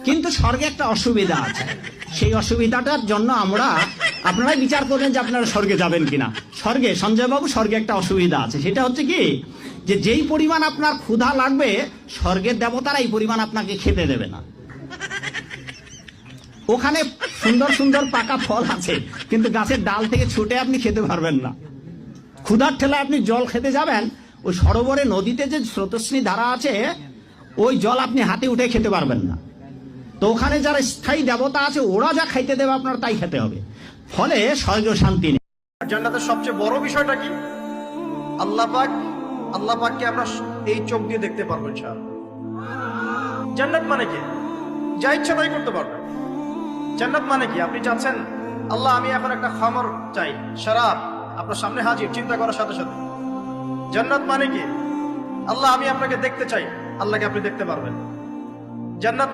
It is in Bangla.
কিন্তু স্বর্গে একটা অসুবিধা আছে, সেই অসুবিধাটার জন্য আপনারাই বিচার করবেন যে আপনারা স্বর্গে যাবেন কিনা। স্বর্গে, সঞ্জয় বাবু, স্বর্গে একটা অসুবিধা আছে, সেটা হচ্ছে কি, যে যেই পরিমাণ আপনার ক্ষুধা লাগবে স্বর্গের দেবতারা এই পরিমাণ আপনাকে খেতে দেবে না। ওখানে সুন্দর সুন্দর পাকা ফল আছে, কিন্তু গাছের ডাল থেকে ছুটে আপনি খেতে পারবেন না। ক্ষুধার ঠেলায় আপনি জল খেতে যাবেন, ওই সরোবরে নদীতে যে স্রোতস্বিনী ধারা আছে, ওই জল আপনি হাতে উঠে খেতে পারবেন না। তো ওখানে যারা স্থায়ী দেবতা আছে, ওরা যা খাইতে দেবে আপনার তাই খেতে হবে, ফলে স্বর্গ শান্তি নেই। জান্নাতের সবচেয়ে বড় বিষয়টা কি? আল্লাহ পাককে আমরা এই চোখ দিয়ে দেখতে পারবো ইনশাআল্লাহ। জান্নাত মানে কি? যা ইচ্ছা তাই করতে পারবেন। জান্নাত মানে কি? আপনি চাচ্ছেন, আল্লাহ আমি এখন একটা খামর চাই, শরাব, আপনার সামনে হাজির, চিন্তা করার সাথে সাথে। জান্নাত মানে কি? আল্লাহ আমি আপনাকে দেখতে চাই, আল্লাহকে আপনি দেখতে পারবেন। জান্নাত